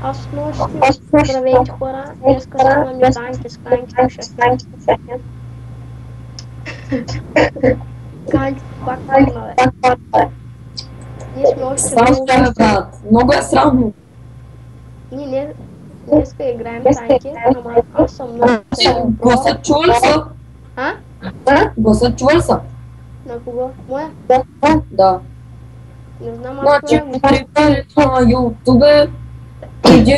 Аз нощи, здравейте хора, днеска снимаме Данки с Канкито шахет. Канкито пак падна, бе. Ние сме още много е срамно. Ние днеска играем танки, ама аз съм много силен. Гласът чува ли са? А? Гласът чува ли са? На кого? Моя? Да. Не знам, аз Значи, това го... на YouTube преди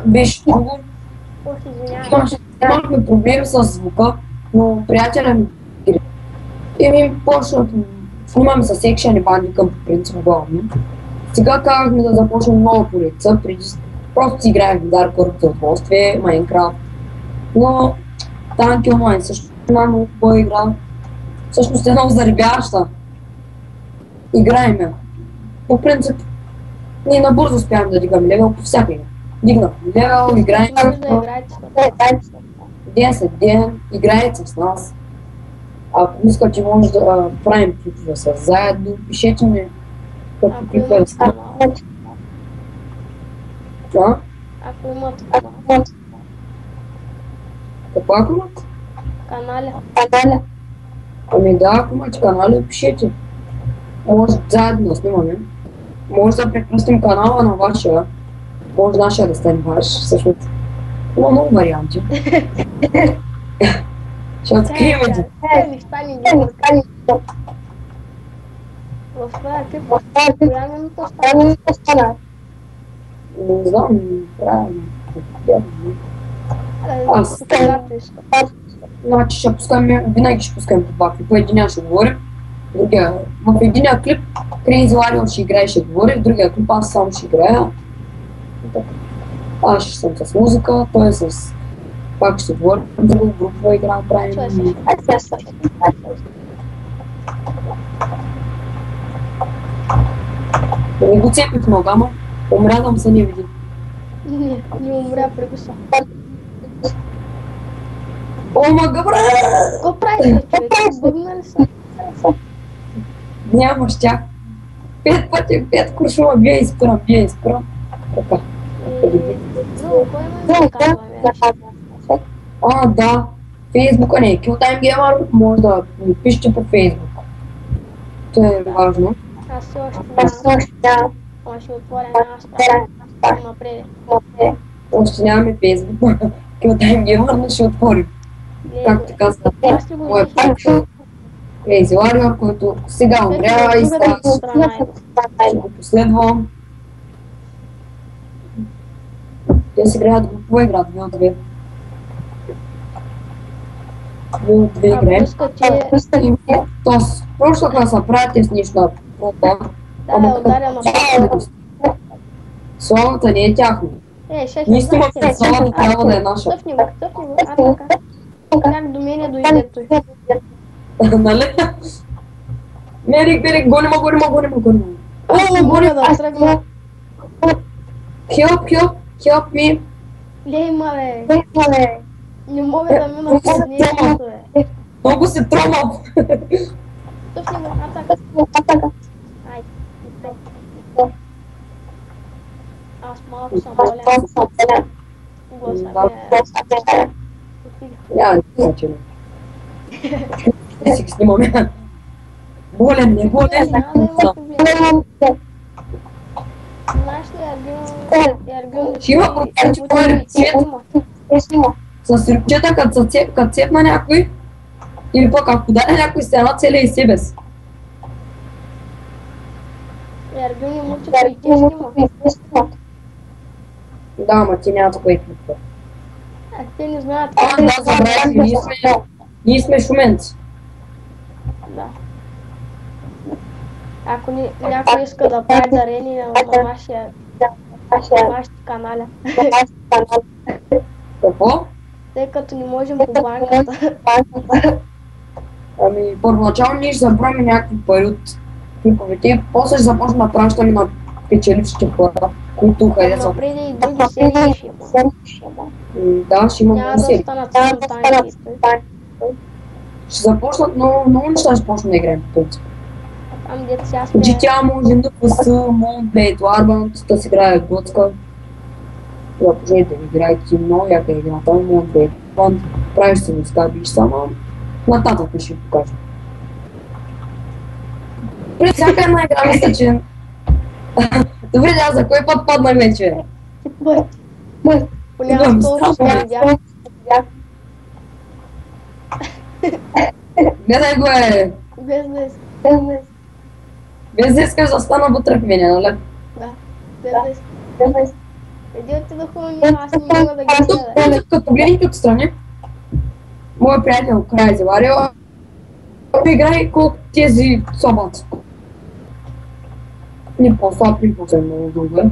беше друго. Ох, извинявай. Имахме проблеми с звука, но приятеля ми и ми почнат, снимаме с екшен банди към по принцип главни. Сега казахме да започнем нова поредица, преди просто си играем в Dark World за удоволствие, Minecraft. Но Танки Online също една много хубава игра. Всъщност е много заребяваща. Играем я. По принцип, ние набързо успяваме да дигаме левел по всяка игра. Дигнахме левел, играем. Може да играете с нас. Ден след ден, играете с нас. Ако искате, може да правим клипове с заедно, пишете ми като клипове да стане. Ако имат канал. Какво ако имат? Каналя. Ами да, ако имате канали, пишете. Може заедно да снимаме. Може да прекръстим канала на вашия. Може нашия да стане ваш, всъщност. Има много варианти. Ще открием един. Ми стане геймър. В това клип, коя минута стана? Не знам, правилно. Аз. Значи ще пускаме, винаги ще пускаме по два клипа, единия ще говорим. В единия клип Crazy Warrior ще играе и ще говори, в другия клип аз само ще играя. Аз ще съм с музика, той е с... Пак ще говорим, друга групова игра правим. Да не го цепих много, ама умря да му се не види. Не умря, прегуса. О, мага, бра! Какво правиш, човек? Бъгна ли са? Няма щях. 5 пъти, 5 куршума, бия и спирам. Така. Но, кой ме казва? Да. Фейсбука не е Killtime Gamer, може да ми пишете по Фейсбук. Това е важно. Аз все още нямам. Ще отворя една страна напред. Още нямаме Фейсбук. Killtime Gamer, но ще отворим. Както ти казах, моя пак Crazy Warrior, който сега умря и сега ще го последвам. Те си играят групова игра, 2-2. 2 играем. Тоест, просто да се правите с нищо на прота. Да, ударя на славата. Славата не е тяхно. Ние снимаме славата, трябва да е наша. Тъпни го, така. Как до мене дойде той. Нали? Мерик, гоним. О, горе да тръгна. Help me. Лей, мале. Не мога да мина през нещо, бе. Много се тромал. Тъпни го, атака. Ай, аз малко съм болен. Гласа не че не си ги снимаме. Болен, не болен. Знаеш ли, Ергюн? Ще има процент, че кой е рецепт с ръчета, като цепна някой, или пък ако даде някой стена целия и себе си. Ергюн и мучи, кой ти снима. Да, ама ти няма такова и клипва. А те не знаят. Да, забравяйте, ние сме шуменци. Да. Ако някой иска да прави дарение на вашите каналя. Какво? Тъй като не можем по банката. Ами, първоначално ние ще забравим някакви пари от клиповете, после ще започнем да пращаме на печелившите хора, които харесват. Напред и други серии ще има. Да, ще има много серии. Няма да станат само танки. Ще започнат много неща, ще почнем да играем по принцип. Там дето сега сме... GTA може NPS, Moonblade, Warband, да си играе готска. Това пожелите ми играйте си много яка игра, там Moonblade, Warband, правиш се неща, биш само, нататък ще ви покажа. При всяка една игра мисля, че... Добре, да, за кой път паднах вече? Понякога толкова се видях. Гледай го е! Без да искам. Без да искаш да стана вътре в мене, нали? Да, без да искам. Еди отидоха на ние, аз не мога да ги гледа. Като гледайте отстрани, моят приятел край заварил, играй колко тези собаци. Не по-слаб, не по-слаб, много дълго е.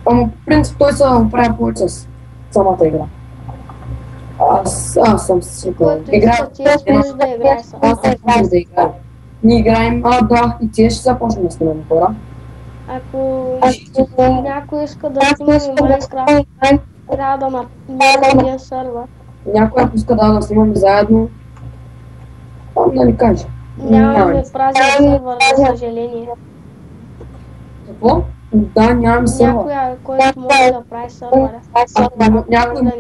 Ама по принцип той се оправя повече с самата игра. Аз съм свикнал. Играя. Можеш да играеш сам. Аз съм свикнал да играя. Ние играем, да, и тия ще започнем да снимаме хора. Ако някой иска да снима и Майнкрафт, трябва да направим един сървър. Някой ако иска да снимаме заедно, там да ни каже. Нямаме празен сървър, за съжаление. Какво? Да, нямам сървър. Някой, който може да прави сървъра. Някой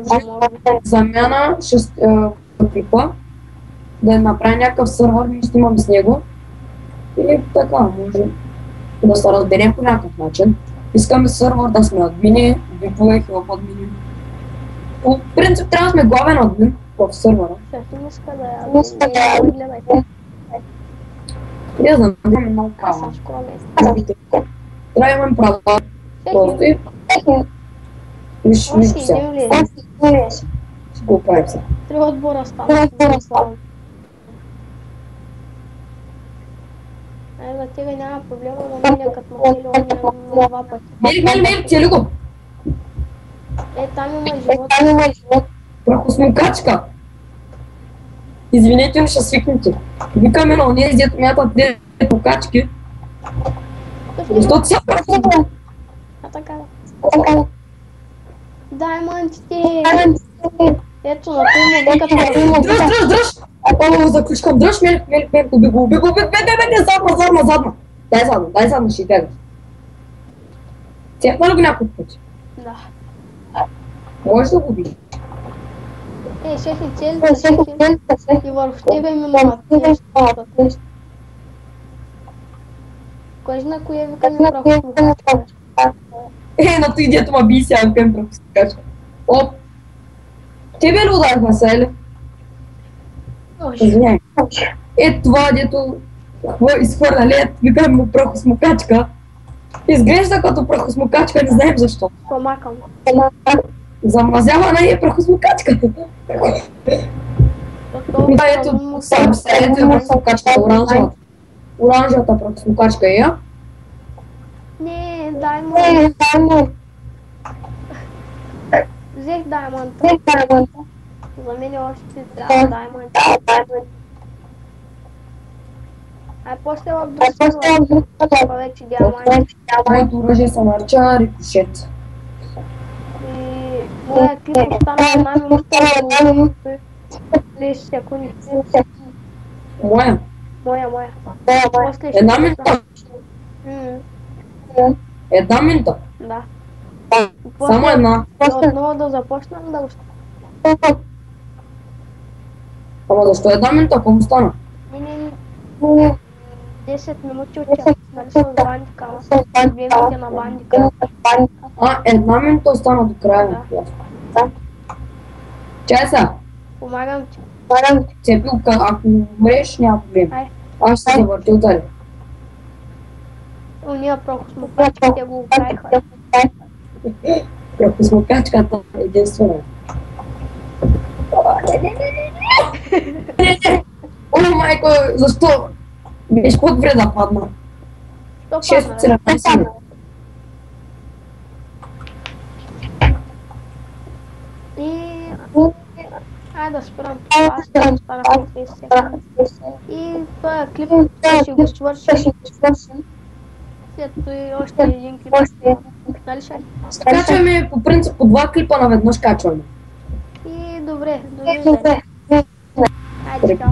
замяна ще клипа, да направи някакъв сървър, ние ще имаме с него. И така, може да се разберем по някакъв начин. Искаме сървър да сме админи, викове хилъп админи. По принцип трябва да сме главен админ в сървъра. Шефи не иска да я гледайте. Не знам, имаме много Аз права. съм школа Трябва да имаме права. Просто и... Виж сега. Ще го оправим сега. 3 отбора стана. За тега няма проблема, но мине като махили на 2 пъти. Мели, цели го! Там има живот. Прахосмокачка! Извинете, ще свикнете. Викаме на онези, дето мятат дето качки. Защото са прахосмокачки. Така да. Даймъндите! Ето на това нека това. Дръж! О, заключкам, дръж, мели, уби го, задна! Дай задна, ще избягаш. Цепна ли го няколко пъти? Да. Можеш да го убиш. Шефи, целите шефи и върху тебе минават нещо. Кой знае кое вика ми прахосмокачка? На той дето ма би сега към прахосмокачка. Оп! Тебе ли ударихме се, или? Извиняй. Това дето изхвърля лед, викаме му прахосмокачка. Изглежда като прахосмокачка, не знаем защо. Помакам. Замразява на прахосмокачка. Да, ето, ето е прахосмокачка, оранжевата. Оранжевата прахосмокачка е я. Не, даймонд. Взех даймонта. За мен още трябва даймонд. А после в друг повече диаманти. Моето оръжие се нарича рикошет. И моя клип остана 1 минута и 30 секунди. Моя? Моя. Една минута? Една минута? Да. Само една? Отново да започнем да го ще. Ама защо една минута? Какво стана? 10 минути от час, нали с бандика, ама 2 минути на бандика. Една минута остана до края. Чай сега. Помагам ти. Цепи, ако умреш, няма проблем. Аз ще се завъртя отдали. Уния прахосмокачките го оправиха. Прахосмокачката е единствена. О, майко, защо? Беше по-добре да падна. 6 от 17 минути. Айде да спирам това, аз ще остана в 30 секунди. И този клип ще го свършим. След това и още един клип. Нали ще? Качваме по принцип по 2 клипа наведнъж качваме. И добре, довиждане. Айде, чао.